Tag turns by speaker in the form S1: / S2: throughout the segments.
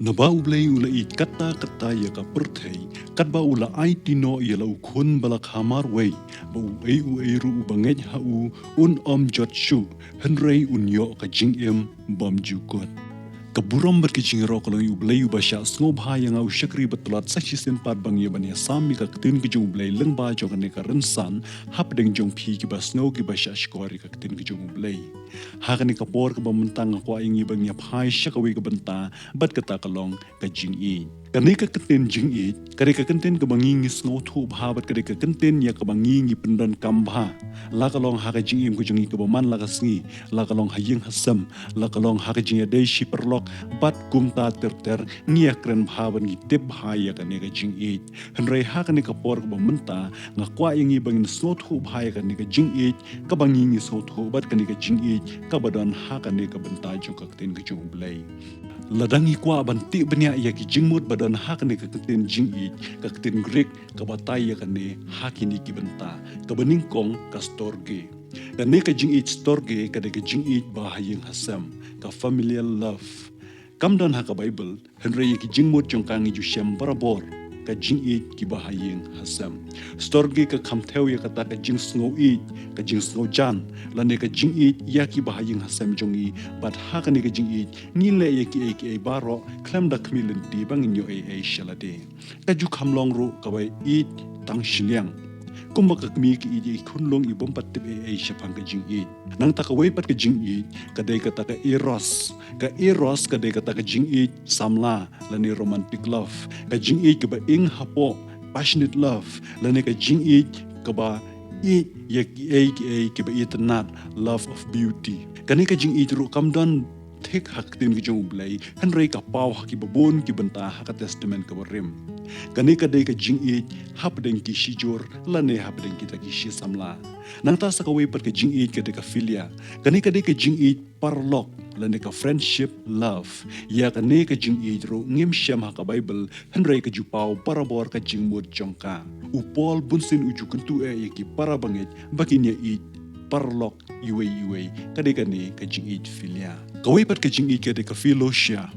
S1: Naba ulay ulay kata ya ka perthei kat ba ula ai tino ya lau khun balak hamar wei ba u ru bangej ha un jot shu henrei un yo ka jing bam jukot kaburam berkicing ro kalau yu blay basha sngob ha yang au syakri betulat saksisen pat bang ye bani sami ka tin ki jung blay leng ba jo kan ka rensan hap deng jong phi ki bas snow ki basha skori ka tin ki jung blay ha kan ka por ka bamntang ko ingi bang ya phai syakawi ka benta bat ka ta kalong ka jing i kani ka kenten jing i kare ka kenten ka bangi ngi snow thu bha bat kare ka kenten ya ka bangi ngi pendan kambha la kalong ha ka jing im ku jung i ka baman la ka sngi la kalong hayeng hasam la kalong ha ka jing ya dei shi perlok bat kumta ter ngia kren bhawan gi tep bhaya ka ne ka jing i henrei ha ka ne ka por ka bamenta nga kwa ingi bangin snow thu bhaya ka ne ka jing i ka bangi ngi snow thu bat ka ne ka jing i ka badan ha ka ne ka benta jo ka kten ka jung blai ladangi kwa banti benya ya ki jingmut badan hak ne ka kten jing i ka kten grek ka batai ya ka ne hakini ki benta ka baning kong ka storge ka ne ka jing i storge ka de ka jing i bahayeng hasam ka familial love kamdan ha ka bible henry ya ki jingmut jongkangi ju syam barabor ka jing i ki bahayeng hasam storge ka khamtheu ya ka ta ka jing snow i ka jing snow jan la ne ka jing i ya ki bahayeng hasam jongi bat ha ka ne ka jing i ni le ya ki baro klam da khmilin ti bangin yo shalade ka ju khamlong ru ka bai i tang shiliang kumba ka kmi ki i khunlong i bom pat te shapang ka jing i nang ta ka wei pat ka jing i ka dei ka ta ka eros ka dei ka ta ka jing i samla la ne romantic love ka jing i ka ba ing hapo passionate love la ne ka jing i ka ba i ya ki ba itnat love of beauty kani ka jing i ru kamdan thek hak tin ki jong blai hanrei ka pau haki babon ki banta haka testament ka barim kani ka dei ka jing i hap den ki shijor la ne hap den ki ta ki shi samla nang ta sa ka wei pat ka jing i ka de ka filia kani ka dei ka jing i parlok la ne ka friendship love ya ka ne ka jing i ro ngim shem haka bible hanrei ka ju pau parabor ka jing mut jongka u pol bunsin uju kuntu ya ki parabanget bakinya i parlok iwe kade kane ka jing it filia kawai pat ka jing it kade ka filosia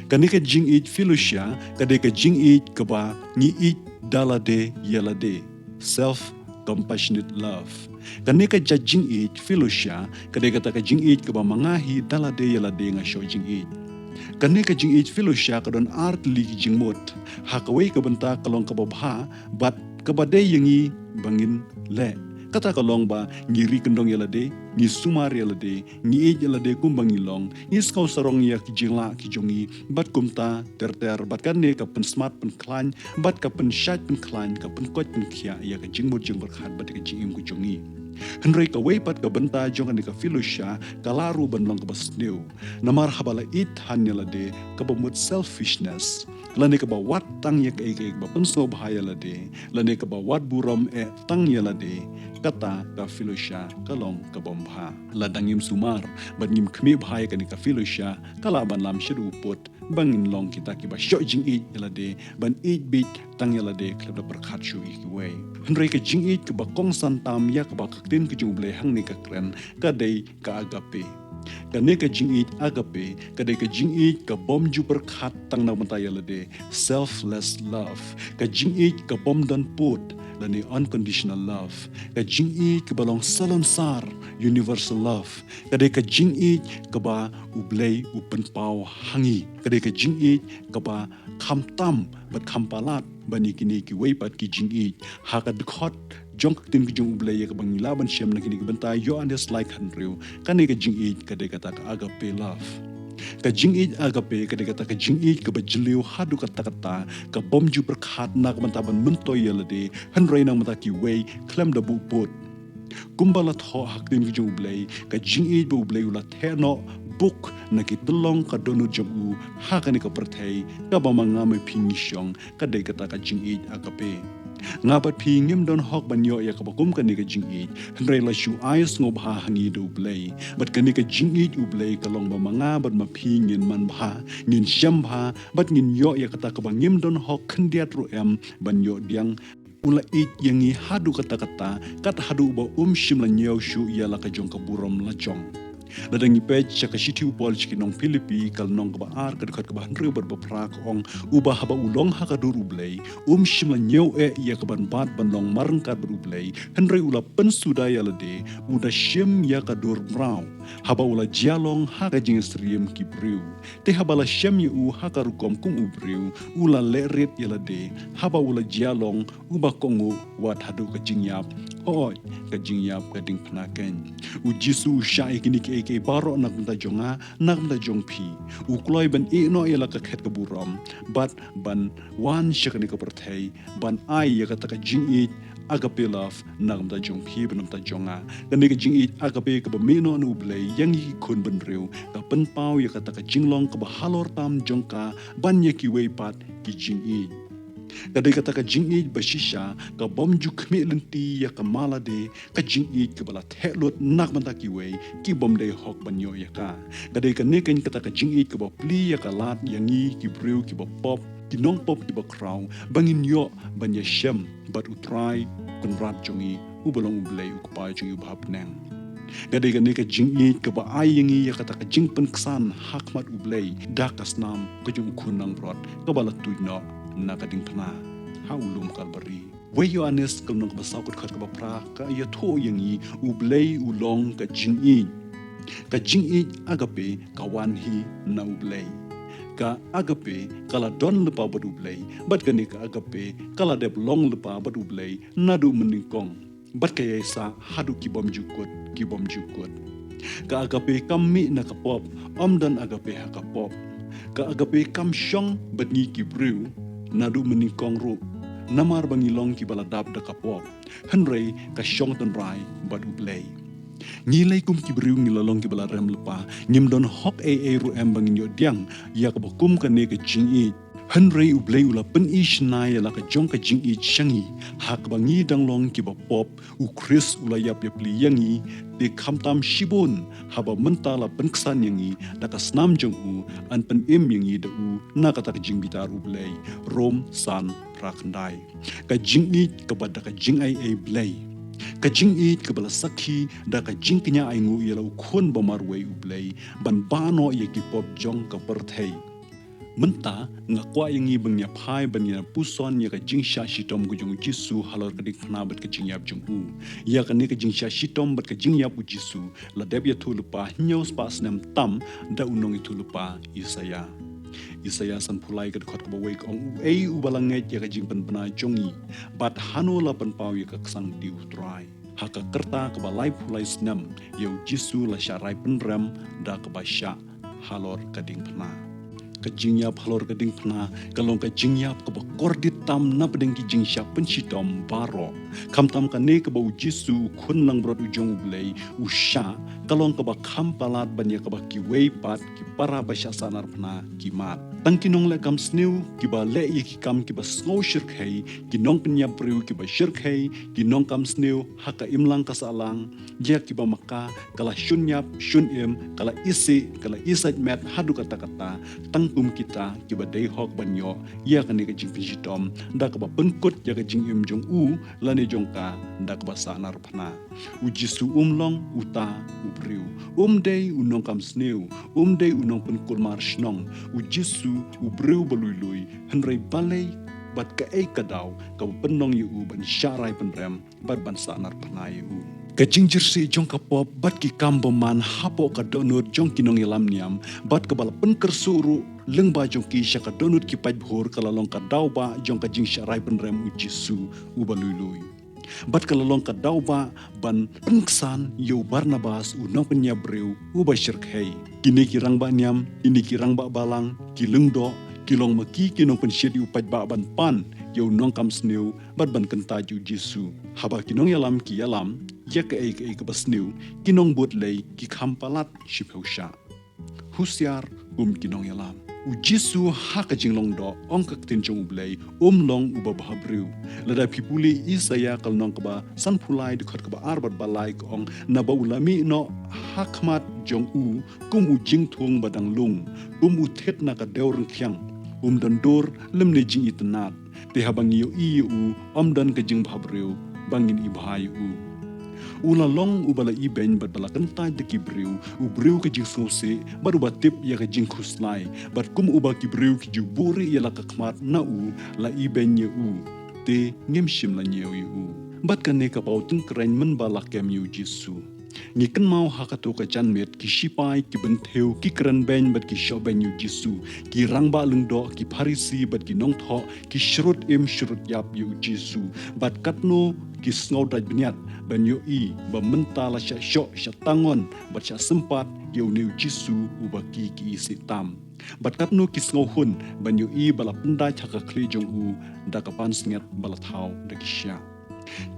S1: kane ka jing it filosia kade ka jing it ka ba ni it dalade yalade self compassionate love kane ka jing it filosia kade ka ta ka jing it ka ba mangahi dalade yalade nga sho jing it kane ka jing it filosia ka don art li jing mot ha kawai ka banta kalong ka babha bat ka bade yangi bangin le kata kalong ba ngiri kendong yalade ni sumar yalade ni yalade kumbang ilong ni skau sarong ya ki jingla ki jongi bat kumta ter bat kan ne ka pen smart pen klan bat ka pen shat pen klan ka pen kot pen khia ya ka jingmut jing berkhat bat ka jingim ku jongi henrei ka wei pat ka benta jong ne ka filusha kalaru banlong ka basneu namar habala it han yalade ka bamut selfishness lane ka ba wat tang ya ka ba penso bahaya lade lane ka ba wat buram tang ya lade kata ka filusha kalong ka bomba ladangim sumar bangim khme bahaya ka ni ka filusha kala ban lam shiru pot bangin long kita ki ba sho jing it lade ban it bit tang ya lade klab da berkhat shu i we henrei ka jing it ka ba kong san tam ya ka ba kakten ki juble hang ni ka kren ka dei ka agape kane ka jing it agape kade ka jing it ka bom ju berkhat tang na mata yalade selfless love ka jing it ka bom dan put lani unconditional love ka jing it ka balong salon sar universal love kade ka jing it ka ba ublei upen pau hangi kade ka jing it ka ba kham tam bat kham palat bani kini ki wei pat ki jing it ha ka khot jong tin ki jong ublei ka bang laban shem na kini ki banta yo andes like hanriu kane ka jing it kade ka ta agape love ka jing it agape kade ka ta ka jing it ka bajliu hadu ka ta ka bom ju berkhat na ka banta ban mentoy yalade hanrei na mata ki wei klem da bu pot kumbala tho hak tin ki jong ublei ka jing it bu ublei ula theno book na ki tulong ka donu jogu ha ka ni ka perthei ka ba manga me phingishong ka de ka ta ka jing it agape nga bat phi ngim don hok ban yo ya ka bakum ka ni ka jing it hnrei la shu ais ngo bha hangi do blai bat ka ni ka jing it u blai ka long ba manga bat ma phi ngin man bha ngin sham bha bat ngin yo ya ka ta ka bangim don hok khndiat ru em ban yo diang ula it yangi hadu kata kat hadu ba shim la nyaw shu ya la ka jong ka burom la jong Ladang ipej caka shiti upol chiki nong Filipi kal nong kaba ar kadukhat kaba hanre berbaprak ong ubah haba ulong hakadur ublay shimla nyau ia kaban bat banlong marengkat berublay hanre ula pensuda yalade uda shim ya kadur mrau haba ula jialong haka jing sriem kibriu te haba la shem yu haka rukom kum ubriu ula leret yalade haba ula jialong uba kongo wat hadu ka jingyap oi ka jingyap ka ding pnaken u jisu shai kini ke baro nak mta jonga nak mta jongpi u kloi ban no yala ka khet ka buram bat ban wan shakani ka perthai ban ai ya ka ta ka jingi agape love nak mta jongpi ban mta jonga kani ka jingi agape ka ba meno nu blai yang yi kun ban reu ka pen pau ya ka ta ka jinglong ka ba halor tam jongka ban ye ki wei pat ki jingi kadai kata ka jingit basisha ka bomju khme lenti ya ka malade ka jingit ka bala thelot nak mata ki we ki bomde hok banyo ya ka kadai ka ne kan kata ka jingit ka ba pli ya ka lat yangi ki breu ki ba pop ki nong pop ki ba kraw bangin yo banya shem bat utrai kun rat jongi u bolong blai u pa jongi bab nang gadai ka ne ka jingit ka ba ai yangi ya kata ka jingpen ksan hakmat ublai dakas nam ka jung kunang brot ka bala tuino nakading pana haulum kalbari wayo anes kalnong basaw kut khat ka bapra ka ya tho yangi ublay ulong ka jingi agape kawan hi na ublay ka agape kala don lepa bad ublay bat kani ka agape kala dep long lepa bad ublay nadu meningkong bat kaya sa hadu kibom jukut ka agape kami na kapop dan agape ha kapop ka agape kam syong bat ngi kibriu nadu meningkong ru namar bangilong ki baladab da kapop henrei ka syong ton rai badu play ngilai kum ki briu ngilalong ki balarem lepa nyim don hok ru em bangin yo diang ya ka bokum ka ne ka jingi henrei ublay ula pen ishnai la ka jong ka jingi changi hak bangi danglong ki bapop u chris ula yap yap liyangi de khamtam shibon haba mentala penksan yangi da ka snam jong u an pen im yangi da u na ka tak jing bitar ublay rom san prakndai ka jingi ka bada ka jingai blay ka jingi ka bala sakhi da ka jingknya ai ngu yelo khon bamar wei ublay ban bano ye ki pop jong ka perthei menta ngakwa yangi bangnya phai banya puson ya ka jingsha shitom gu jong jisu halor ka dik na bat ka jingyap jong u ya ka ne ka jingsha shitom bat ka jingyap u jisu la deb ya thulupa nyos pas nam tam da unong i thulupa Isaya san pulai ka khot ka bawai ka ong u balangai ya ka jingpan bana jongi bat hano la pan pau ya ka sang diu trai haka kerta ka balai pulai snam ya jisu la syarai penram da ka basya halor ka ding pana ka jingyap halor ka ding pana kalong ka jingyap ka bakor di tam na pedeng ki jingsya pensitom baro kam tam ka ne ka bau jisu khun lang brot ujong blai usha kalong ka ba kham palat banya ka ba ki wei pat ki para basya sanar pana ki mat tang kinong le kam sniu ki ba le ye ki kam ki ba sngo shirkhei ki nong penya priu ki ba shirkhei ki nong kam sniu haka imlang ka salang ya ki ba maka kala shunyap shunim kala isat met hadu kata-kata tangkum kita ki ba dei hok banyo ya ka ne ka jing pijitom da ka ba pengkut ya ka jing im jong u lane jong ka da ka ba sanar pana u jisu umlong uta ubriu dei unong kam sniu dei unong penkul mar shnong u jisu ubriu balui henrei balai bat ka kadau ka penong yu ban syarai penrem bat ban sanar pana yu ka jingjir si jong ka pop bat ki kambo man hapo ka donut jong kinong ilam niam bat ka bala penker suru lengba jong ki syaka donut ki paj bhur kala long ka dau ba jong ka jing syarai penrem u jisu u balui bat kala long ka dau ba ban penksan yu Barnabas u nong penya breu u ba syirkhei kini kirang ba niam kini kirang ba balang ki lengdo kilong maki kinong pensyed yu paj ba ban pan yu nong kam sneu bat ban kenta ju jisu haba kinong yalam ki yalam ya ka ka basneu kinong bot lei ki khampalat shiphausha husyar kinong yalam u jisu ha ka jinglong do ong ka tin jong blei long u ba bhabriu lada pipuli Isaya kalnong ka ba san phulai de khot ka ba arbat balai ka ong na ba ulami no hakmat jong u kum u jing thung badang lung u thet na ka deurang khyang dan dor lem ne jing itnat te habang yo i u dan ka jing bhabriu bangin i bhai u Ula long ubala iben bat bala kentai de kibriu ubriu ke jing snose baru batip ya ke jing kuslai bat kum uba kibriu ki juburi ya la kakmat na la iben ye te ngem shim la nyeu yu bat kan ne ka pau tung kren men bala kem yu jisu ngi kan mau hakato ka chan met ki shipai ki bentheu ki kran ben bat ki shoben yu jisu ki rangba lungdo ki pharisi bat ki nong tho ki shrut yap yu jisu bat katno ki snau daj bniat ban yu ba mentala sya syok sya tangon bat sya sempat yu new jisu ubaki ki sitam bat katno ki snau hun ban yu bala pendai chaka kli jong da kapan snget bala thau da ki sya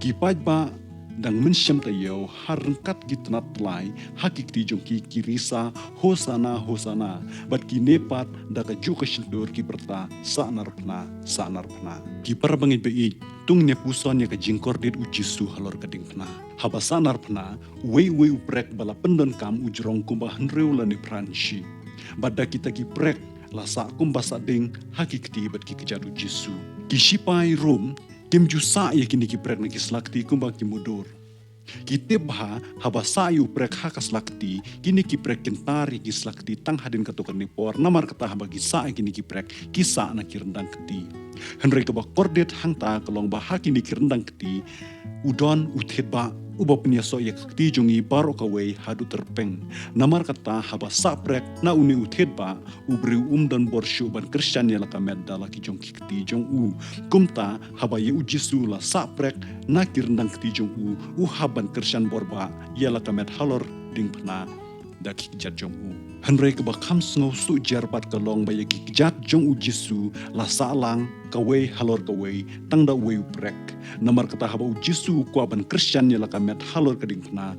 S1: ki paj ba dang mensyam tayo harengkat gitnat lai hakik ti jong ki kirisa hosana bat ki nepat da ka ju ka shindur ki berta sa narpna ki parbangi bei tung ne puson ya ka jingkor dit ujisu halor kading pna haba sa narpna wei uprek bala pendon kam ujrong kumba henreu la ni pranshi bada kita ki prek la sa kumba sa ding hakik ti bat ki kejadu jisu ki shipai rom kim jusa ya kini ki prek na ki slakti kumba ki mudur ki tebha haba sayu prek hakas lakti kini ki prek kentari ki slakti tang hadin katokan ni por namar kata haba ki sa kini ki prek kisa na ki rendang keti henry ka ba kordet hangta kalong ba hakini ki rendang keti udon utheba uba penyaso ya keti jongi baro kawai hadu terpeng namar kata haba sa prek na uni utheba ubri dan borshu ban Christian ya la kamed dala ki jong keti jong kumta haba ye ujisu la sa prek na ki rendang keti jong haban Christian borba ya la kamed halor ding pna da ki jat jong henry ka ba kham sngo su jarbat ka long ba ye ki jat jong jisu la sa lang kawai halor kawai tangda wei prek namar kata haba jisu kwa ban Christian ya la kamet halor kading pna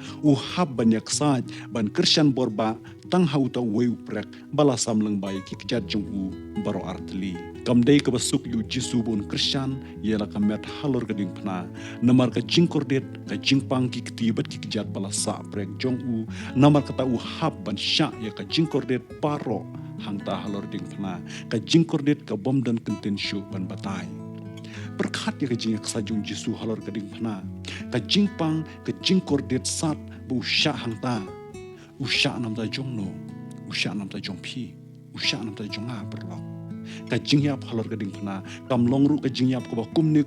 S1: hab banyak saj ban Christian borba tang hauta wei prek bala samlang ba ye ki jat jong baro artli kamdei ka basuk yu jisu bon Christian ya la kamet halor kading pna namar ka jingkordet ka jingpang ki ktibat ki jat bala sa prek jong namar kata hab ban sya ya ka jingkordet paro hangta halor ding pna ka jingkordet ka bom dan kentensyu ban batai berkat ya ka jing sajung jisu halor ka ding pna ka jingpang ka jingkordet sat bu sya hangta usya namta jongno usya namta jongpi usya namta jonga berlok ka jingyap halor ka ding pna kam longru ka jingyap ka ba kumne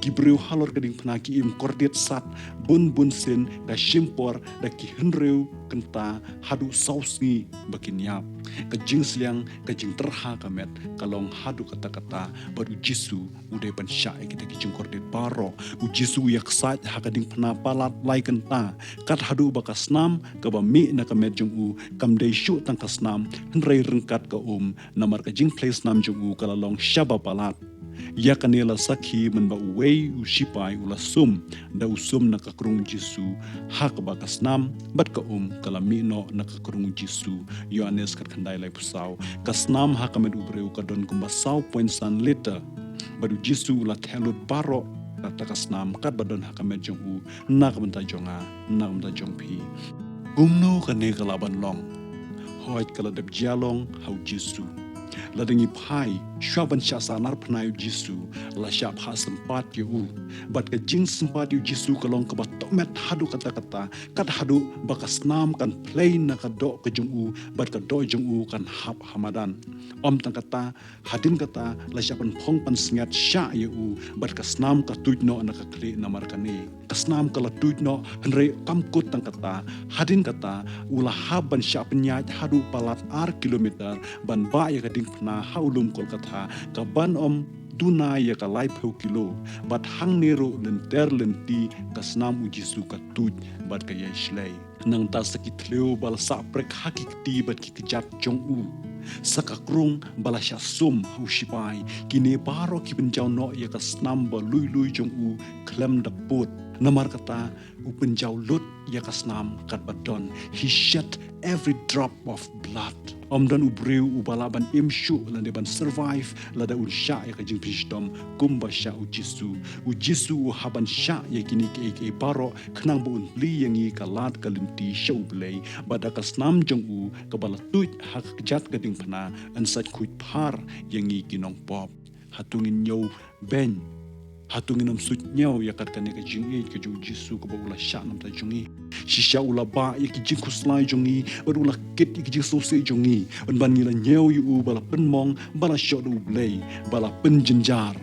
S1: kibriu halor kading pna ki im kordet sat bun sen da shimpor da ki henreu kenta hadu sausni bakin yap ka jing sliang ka jing terha kamet kalong hadu kata-kata baru jisu ude ban sya kita ki jing kordet baro u jisu yak sat ha kading pna palat lai kenta kat hadu bakas nam ka ba mi na kamet jong kam dei shu tang kasnam henrei rengkat ka namar ka jing place nam jong kalalong syaba palat ya kanela sakhi menba wei usipai ula sum da usum na kakrung jisu hak bakas nam bat ka kalami no na kakrung jisu Yohanes kat khandai lai pusau kasnam hakamed ubreu kadon kumbasau point san liter badu jisu ula thelut baro kata kasnam kat badon hakamed jong nak benta jonga nak benta jongpi gumno kane kalaban long hoit kala deb jalong hau jisu ladangi pai syaban syasa nar pnai jisu la syap ha sempat yu bat ka jing sempat yu jisu kalong ka batomet hadu kata-kata kat hadu bakas nam kan plain na ka do ka jung bat ka do jung kan hap hamadan tang kata hadin kata la syapan phong pan sngat sya yu bat ka snam ka tuitno na ka kli namar kani kasnam kala tuitno henrei kamkut tang kata hadin kata ulah haban syap nyat hadu palat kilometer ban ba ya kading pna haulum kolkata ka ban duna ya ka lai pheu kilo bat hang nero lenter lenti kasnam ujisu ka tuj bat ka yeshlei nang ta sakit leo bal sa prek hakikti bat ki kejat jong sakakrung bala sya sum hausipai kini baro ki penjau no ya kasnam ba lui jong klem da pot namar kata penjau lut ya kasnam kat badon he shed every drop of blood dan ubreu ubalaban imsyu lan deban survive lada unsya ya kajing pisdom kumba sya ujisu haban sya ya kini ke baro khnang bu li yangi kalat kalinti syau blei bada kasnam jong kabala tuit hak jat gading pna ansat kuit par yangi kinong pop hatungin yo ben Hatung inam sut nyau ya kat kane ka jing e ka jung jisu ka ba ula sha nam ta jungi shisha ula ba ya ki jing kuslai jungi ba ula ket ya ki jing sose jungi ban nila nyau yu bala pen mong bala shot u blay bala pen jinjar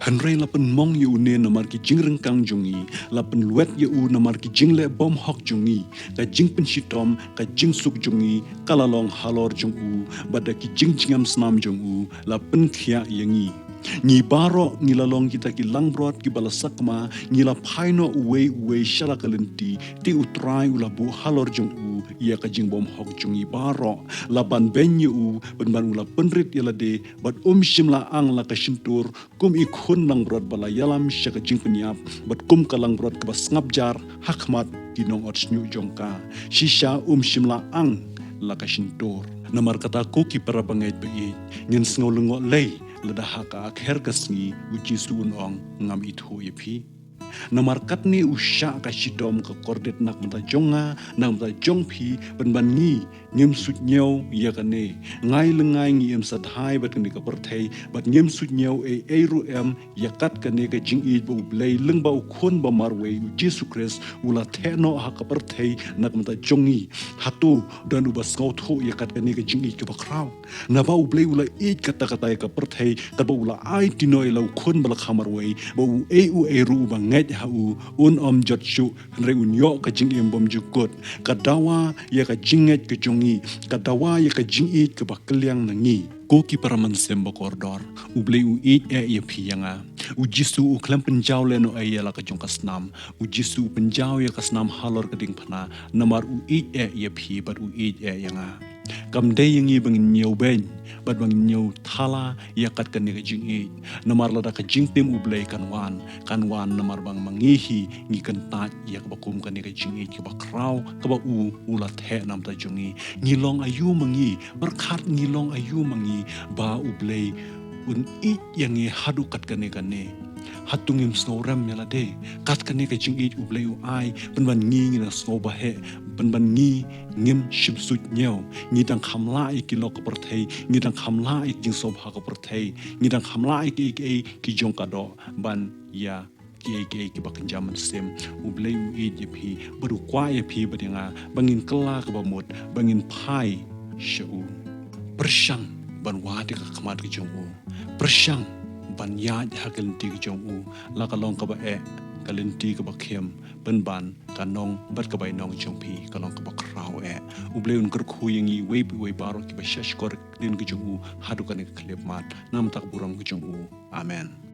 S1: Henry la pen mong yu ne namar ki jing rengkang jungi la pen luet yu namar ki jing le bom hok jungi ka jing pen shitom ka jing suk jungi kala long halor jungu bada ki jing jingam snam jungu la pen khia yangi Ngi baro ngi lalong kita ki langbrot ki balasakma ngi la paino uwe shala kalenti ti utrai ula bu halor jung u ia ka jing bom hok jung i baro la ban benyu u ban ula penrit yala de bat shim la ang la ka shintur kum i khun langbrot bala yalam shaka jing penyap bat kum ka langbrot ka bas ngap jar hakmat ki nong ot snyu jongka shisha shim la ang la ka shintur namar kata ko ki para bangait ba i ngin sngo lengo lei ledah ka akher kasngi uji suun ong ngam itho yepi namarkat ni usha ka shitom ka kordet nak mata jonga nak mata jongpi ban ngi ngem sut nyau ya kane ngai lengai ngi em sadhai bat kane ka perthei bat ngem sut nyau ru em yakat kane ka jing i bu blai leng ba khon ba marwe Jesus Christ ula theno ha ka perthei nak mata jongi hatu dan ubas ngau tho yakat kane ka jing i ka bakraw na ba blai ula i kata-kata ka perthei ka ba ula ai tinoi lau khon ba khamarwe ba u ru ba ngai hau om jotsu re unyo ka jing im bom jukot kadawa ya ka jinget ke jongi kadawa ya ka jingit ke bakliang nangi ko ki para mansem bokordor uble u e ya phiyanga u jisu u klam penjau le no ay la ka jong kasnam u jisu penjau ya kasnam halor ka ding phana namar u e ya phi bat u e yanga kam de yangi bangin nyau ben bat bangin nyau thala ya kat kan ka jing e namar la da ka jing tim ublei kan wan namar bang mangihi ngi kan ta ya ka bakum kan ka jing e ki ba kraw ka ba u ula the nam ta jungi ngilong ayu mangi berkat ngilong ayu mangi ba ublei un i yangi hadu kat kan hatungim snoram yala de kat kan ka jing e ublei u ai ban ngi na sno ba he ban ngi ngim shim sut nyau ngi dang khamla ki lok perthei ngi dang khamla jing sob ha ko perthei ngi dang khamla ki jong ka do ban ya ki bakan jaman sem ublei u e phi baru kwa e phi badinga bangin kala ka bamut bangin phai shu persyang ban wadi ka khamat ki jong u persyang ban ya hakal ti ki jong u la ka long ka ba e kalenti ka bakhem ban kanong bat ka bay nong jongpi kalong ka bakraw e ubleun ker khuyingi we baro ki ba shash kor din ki jongu hadu kan klep mat nam tak buram ki jongu amen